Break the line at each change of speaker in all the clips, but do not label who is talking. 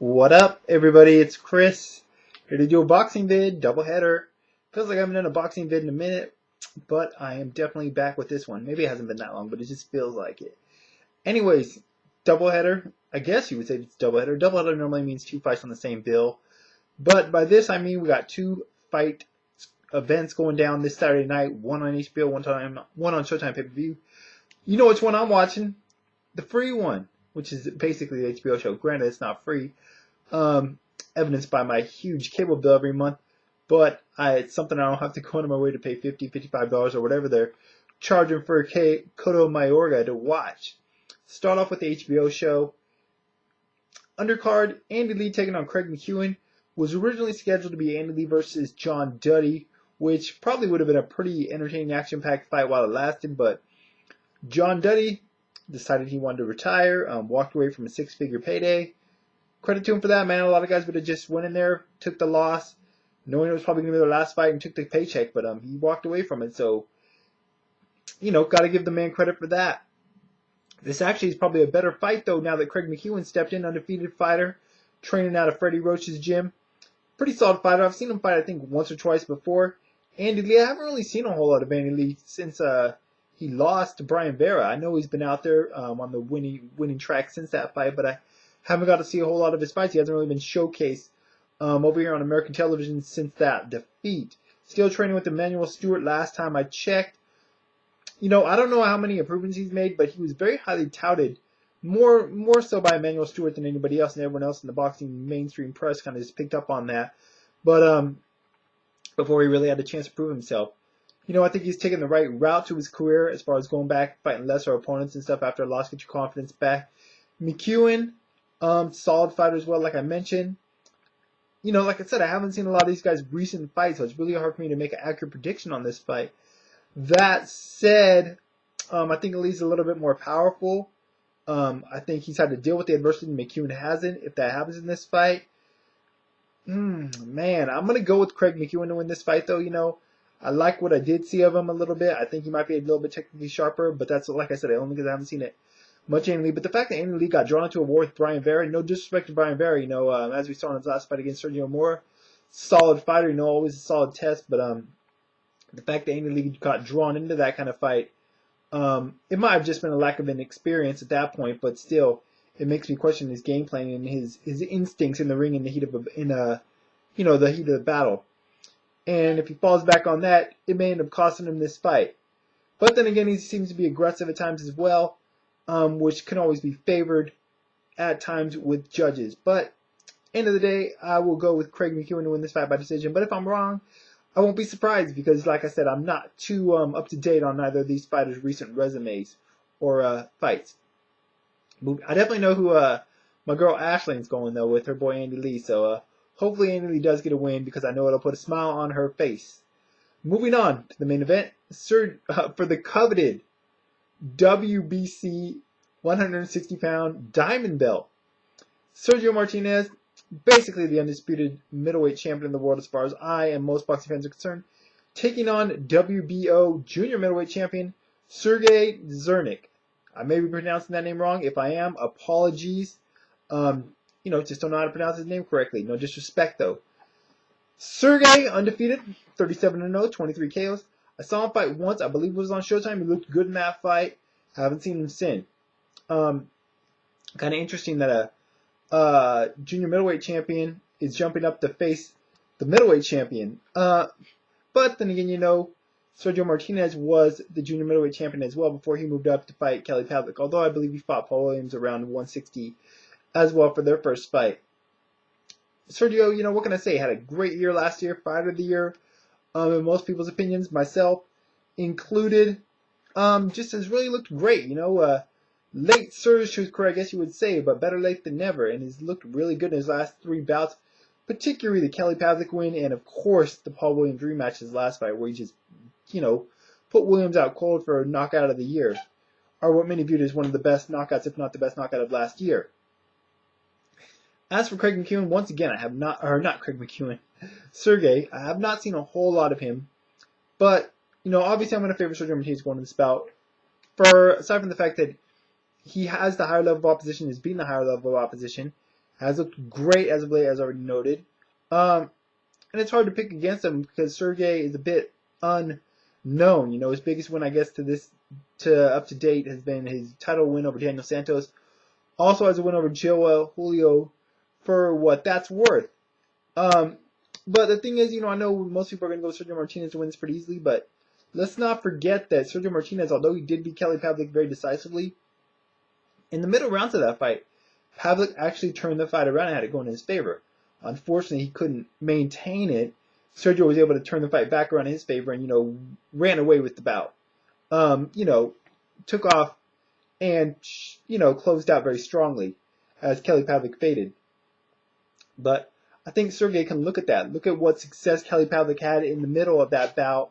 What up, everybody? It's Chris here to do a boxing vid, doubleheader. Feels like I haven't done a boxing vid in a minute, but I am definitely back with this one. Maybe it hasn't been that long, but it just feels like it. Anyways, doubleheader. I guess you would say it's doubleheader. Doubleheader normally means two fights on the same bill, but by this I mean we got two fight events going down this Saturday night. One on HBO, one on Showtime pay-per-view. You know which one I'm watching? The free one, which is basically the HBO show. Granted, it's not free. Evidenced by my huge cable bill every month, but it's something I don't have to go out of my way to pay $50, $55 or whatever they're charging for Cotto Mayorga to watch. Start off with the HBO show. Undercard, Andy Lee taking on Craig McEwen. Was originally scheduled to be Andy Lee versus John Duddy, which probably would have been a pretty entertaining, action-packed fight while it lasted, but John Duddy decided he wanted to retire, walked away from a six-figure payday. Credit to him for that, man. A lot of guys would have just went in there, took the loss, knowing it was probably going to be their last fight, and took the paycheck, but he walked away from it. So, got to give the man credit for that. This actually is probably a better fight, though, now that Craig McEwen stepped in, undefeated fighter, training out of Freddie Roach's gym. Pretty solid fighter. I've seen him fight, I think, once or twice before. Andy Lee, I haven't really seen a whole lot of Andy Lee since he lost to Brian Vera. I know he's been out there on the winning track since that fight, but I haven't got to see a whole lot of his fights. He hasn't really been showcased over here on American television since that defeat. Still training with Emmanuel Stewart last time I checked. I don't know how many improvements he's made, but he was very highly touted, more so by Emmanuel Stewart than anybody else, and everyone else in the boxing mainstream press kind of just picked up on that. But before he really had a chance to prove himself. I think he's taken the right route to his career as far as going back, fighting lesser opponents and stuff after a loss, get your confidence back. McEwen, solid fighter as well, like I mentioned. Like I said, I haven't seen a lot of these guys' recent fights, so it's really hard for me to make an accurate prediction on this fight. That said, I think Lee's a little bit more powerful. I think he's had to deal with the adversity McEwen hasn't. If that happens in this fight, man, I'm going to go with Craig McEwen to win this fight, though. I like what I did see of him a little bit. I think he might be a little bit technically sharper, but that's, like I said, only because I haven't seen it much Andy Lee. But the fact that Andy Lee got drawn into a war with Brian Vera, no disrespect to Brian Vera, as we saw in his last fight against Sergio Mora, solid fighter, always a solid test. But the fact that Andy Lee got drawn into that kind of fight, it might have just been a lack of inexperience at that point, but still, it makes me question his game plan and his instincts in the ring in the heat of the heat of the battle. And if he falls back on that, it may end up costing him this fight. But then again, he seems to be aggressive at times as well, which can always be favored at times with judges. But end of the day, I will go with Craig McEwen to win this fight by decision. But if I'm wrong, I won't be surprised because, like I said, I'm not too up to date on either of these fighters' recent resumes or fights. I definitely know who my girl Ashley's going, though, with her boy Andy Lee. So hopefully Andy Lee does get a win because I know it'll put a smile on her face. Moving on to the main event, for the coveted WBC 160-pound diamond belt, Sergio Martinez, basically the undisputed middleweight champion in the world as far as I and most boxing fans are concerned, taking on WBO junior middleweight champion Sergei Dzinziruk. I may be pronouncing that name wrong. If I am, apologies. Just don't know how to pronounce his name correctly. No disrespect, though. Sergei, undefeated, 37-0, 23 KOs. I saw him fight once. I believe it was on Showtime. He looked good in that fight. Haven't seen him since. Kind of interesting that a junior middleweight champion is jumping up to face the middleweight champion. But then again, Sergio Martinez was the junior middleweight champion as well before he moved up to fight Kelly Pavlik. Although I believe he fought Paul Williams around 160 as well for their first fight. Sergio, what can I say? Had a great year last year, fighter of the year, in most people's opinions, myself included. Just has really looked great, late surge to his career, I guess you would say, but better late than never, and he's looked really good in his last three bouts, particularly the Kelly Pavlik win, and of course the Paul Williams rematch his last fight, where he just, put Williams out cold for a knockout of the year, or what many viewed as one of the best knockouts, if not the best knockout of last year. As for Craig McEwen, once again, Sergei, I have not seen a whole lot of him, but, obviously I'm going to favor Sergio Martinez going to this bout, aside from the fact that he has the higher level of opposition, has beaten the higher level of opposition, Has looked great as of late, as already noted. And it's hard to pick against him because Sergei is a bit unknown. You know, his biggest win, I guess, to up to date has been his title win over Daniel Santos. Also has a win over Joel Julio for what that's worth. But the thing is, you know, I know most people are going to go Sergio Martinez to win this pretty easily, but let's not forget that Sergio Martinez, although he did beat Kelly Pavlik very decisively, in the middle rounds of that fight, Pavlik actually turned the fight around and had it going in his favor. Unfortunately, he couldn't maintain it. Sergio was able to turn the fight back around in his favor and, you know, ran away with the bout. You know, took off and, you know, closed out very strongly as Kelly Pavlik faded. But I think Sergei can look at that. Look at what success Kelly Pavlik had in the middle of that bout,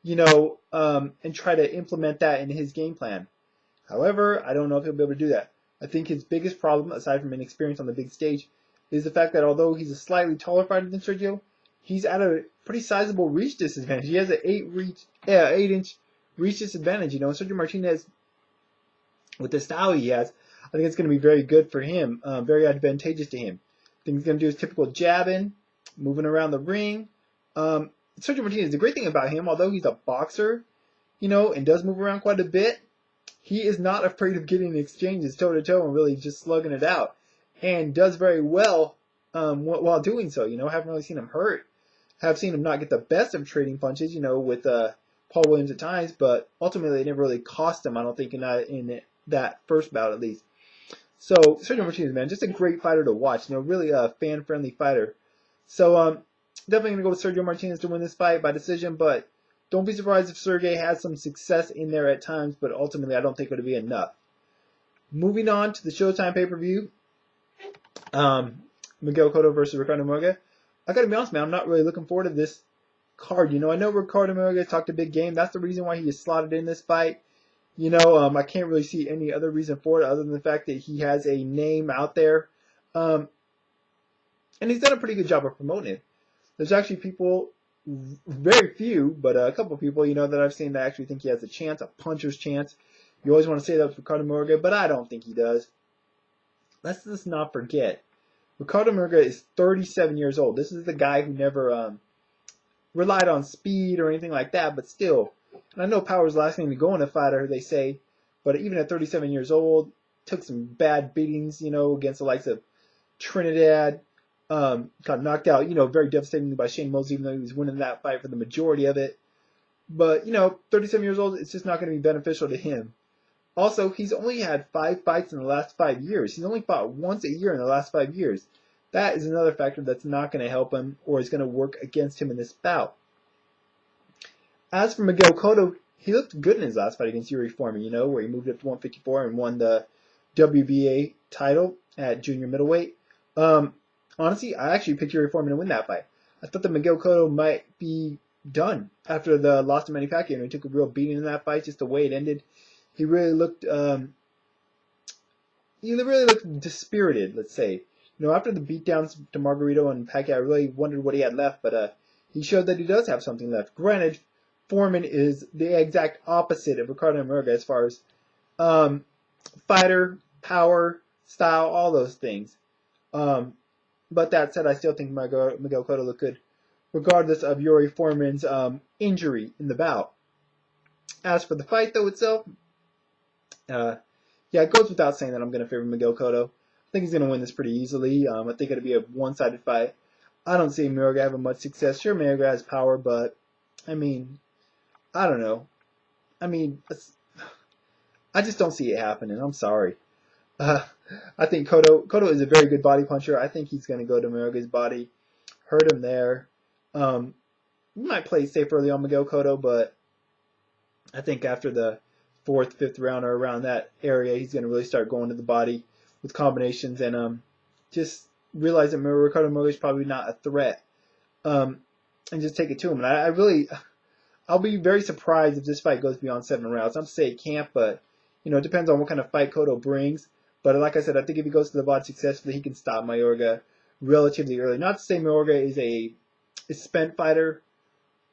you know, and try to implement that in his game plan. However, I don't know if he'll be able to do that. I think his biggest problem, aside from inexperience on the big stage, is the fact that although he's a slightly taller fighter than Sergio, he's at a pretty sizable reach disadvantage. He has an 8-inch reach disadvantage. You know, Sergio Martinez, with the style he has, I think it's going to be very good for him, very advantageous to him. I think he's going to do his typical jabbing, moving around the ring. Sergio Martinez, the great thing about him, although he's a boxer, you know, and does move around quite a bit, he is not afraid of getting exchanges toe-to-toe and really just slugging it out. And does very well while doing so. You know, haven't really seen him hurt. Have seen him not get the best of trading punches, you know, with Paul Williams at times, but ultimately it never really cost him, I don't think, in that first bout at least. So, Sergio Martinez, man, just a great fighter to watch. You know, really a fan-friendly fighter. So, definitely going to go with Sergio Martinez to win this fight by decision, but don't be surprised if Sergei has some success in there at times, but ultimately I don't think it'll be enough. Moving on to the Showtime pay-per-view. Miguel Cotto versus Ricardo Mayorga. I gotta be honest, man, I'm not really looking forward to this card. You know, I know Ricardo Mayorga talked a big game. That's the reason why he is slotted in this fight. You know, I can't really see any other reason for it other than the fact that he has a name out there. And he's done a pretty good job of promoting it. There's actually people, very few, but a couple people, you know, that I've seen that actually think he has a chance, a puncher's chance. You always want to say that with Ricardo Mayorga, but I don't think he does. Let's just not forget. Ricardo Mayorga is 37 years old. This is the guy who never relied on speed or anything like that, but still. And I know power is the last thing to go in a fighter, they say, but even at 37 years old, took some bad beatings, you know, against the likes of Trinidad. Got knocked out, you know, very devastatingly by Shane Mosley, even though he was winning that fight for the majority of it. But, you know, 37 years old, it's just not going to be beneficial to him. Also, he's only had 5 fights in the last 5 years. He's only fought once a year in the last 5 years. That is another factor that's not going to help him or is going to work against him in this bout. As for Miguel Cotto, he looked good in his last fight against Yuri Foreman, you know, where he moved up to 154 and won the WBA title at junior middleweight. Honestly, I actually picked Yuri Foreman to win that fight. I thought that Miguel Cotto might be done after the loss to Manny Pacquiao. He took a real beating in that fight, just the way it ended. He really looked dispirited, let's say. You know, after the beatdowns to Margarito and Pacquiao, I really wondered what he had left, but he showed that he does have something left. Granted, Foreman is the exact opposite of Ricardo Mayorga as far as fighter, power, style, all those things. But that said, I still think Miguel Cotto looked good, regardless of Yuri Foreman's injury in the bout. As for the fight, though, itself, yeah, it goes without saying that I'm going to favor Miguel Cotto. I think he's going to win this pretty easily. I think it'll be a one-sided fight. I don't see Mayorga having much success. Sure, Mayorga has power, but, I mean, I don't know. I mean, I just don't see it happening. I'm sorry. I think Cotto is a very good body puncher. I think he's going to go to Mayorga's body, hurt him there. We might play safe early on Miguel Cotto, but I think after the 4th, 5th round or around that area, he's going to really start going to the body with combinations and just realize that Ricardo Mayorga is probably not a threat and just take it to him. And I'll be very surprised if this fight goes beyond 7 rounds. I'm saying it can't, but you know, it depends on what kind of fight Cotto brings. But like I said, I think if he goes to the body successfully, he can stop Mayorga relatively early. Not to say Mayorga is a spent fighter,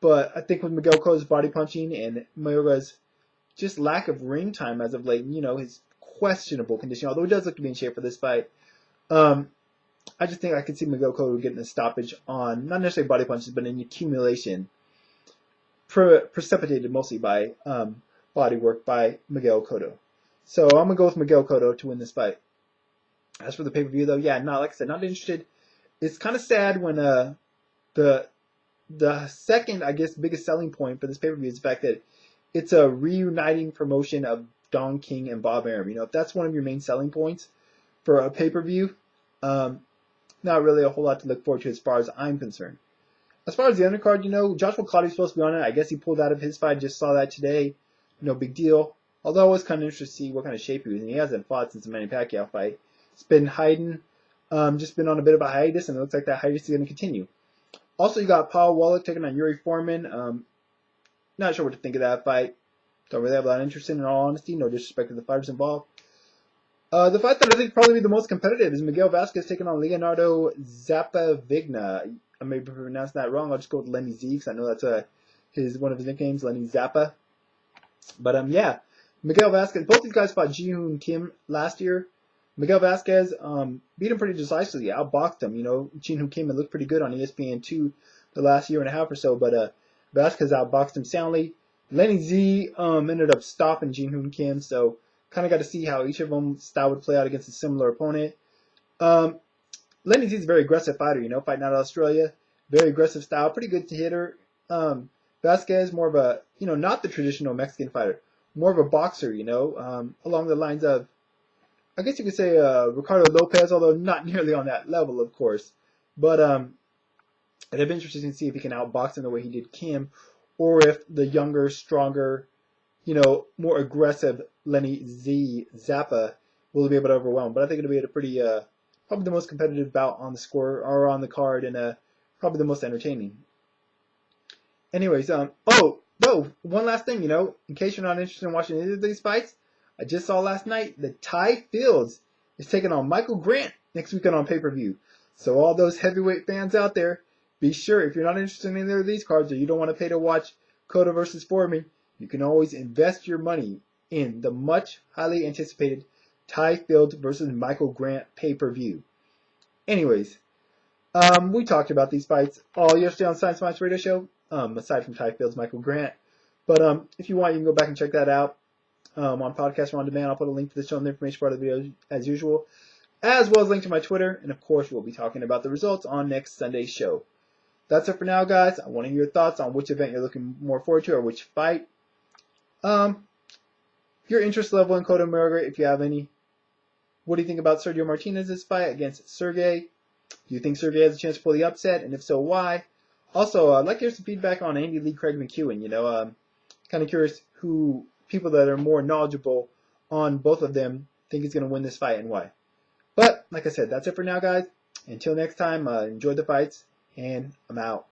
but I think with Miguel Cotto's body punching and Mayorga's just lack of ring time as of late, you know, his questionable condition, although he does look to be in shape for this fight, I just think I could see Miguel Cotto getting a stoppage on, not necessarily body punches, but an accumulation precipitated mostly by body work by Miguel Cotto. So I'm going to go with Miguel Cotto to win this fight. As for the pay-per-view, though, yeah, not like I said, not interested. It's kind of sad when the second, I guess, biggest selling point for this pay-per-view is the fact that it's a reuniting promotion of Don King and Bob Arum. You know, if that's one of your main selling points for a pay-per-view, not really a whole lot to look forward to as far as I'm concerned. As far as the undercard, you know, Joshua Clottey's supposed to be on it. I guess he pulled out of his fight. Just saw that today. No big deal. Although I was kind of interested to see what kind of shape he was in. He hasn't fought since the Manny Pacquiao fight. He's been hiding, just been on a bit of a hiatus, and it looks like that hiatus is going to continue. Also, you got Paul Wallach taking on Yuri Foreman. Not sure what to think of that fight. Don't really have a lot of interest in all honesty. No disrespect to the fighters involved. The fight that I think probably be the most competitive is Miguel Vasquez taking on Leonardo Zappa-Vigna. I may be pronouncing that wrong. I'll just go with Lenny Z because I know that's one of his nicknames, Lenny Zappa. But yeah, Miguel Vasquez. Both these guys fought Ji-Hoon Kim last year. Miguel Vasquez beat him pretty decisively, outboxed him. You know, Ji-Hoon Kim had looked pretty good on ESPN2 the last year and a half or so, but Vasquez outboxed him soundly. Lenny Z ended up stopping Ji-Hoon Kim, so kind of got to see how each of them style would play out against a similar opponent. Lenny Z is a very aggressive fighter, you know, fighting out of Australia. Very aggressive style, pretty good to hitter. Vasquez, more of a, you know, not the traditional Mexican fighter, more of a boxer, you know, along the lines of, I guess you could say Ricardo Lopez, although not nearly on that level, of course. But it'd be interesting to see if he can outbox him the way he did Kim, or if the younger, stronger, you know, more aggressive Lenny Z Zappa will be able to overwhelm. But I think it'll be a pretty, probably the most competitive bout on the score or on the card, and probably the most entertaining. Anyways, one last thing, you know, in case you're not interested in watching any of these fights, I just saw last night that Ty Fields is taking on Michael Grant next weekend on pay-per-view. So all those heavyweight fans out there, be sure, if you're not interested in either of these cards or you don't want to pay to watch Cotto versus Foreman, you can always invest your money in the much highly anticipated Ty Fields versus Michael Grant pay-per-view. Anyways, we talked about these fights all yesterday on Science Minds Radio Show, aside from Ty Fields, Michael Grant. But if you want, you can go back and check that out. On podcast or on demand. I'll put a link to the show in the information part of the video as usual, as well as a link to my Twitter, and of course we'll be talking about the results on next Sunday's show. That's it for now, guys. I want to hear your thoughts on which event you're looking more forward to or which fight. Your interest level in Cotto Mayorga, if you have any. What do you think about Sergio Martinez's fight against Sergei? Do you think Sergei has a chance to pull the upset, and if so, why? Also, I'd like to hear some feedback on Andy Lee, Craig McEwen. You know, kind of curious who people that are more knowledgeable on both of them think is going to win this fight and why. But, like I said, that's it for now, guys. Until next time, enjoy the fights, and I'm out.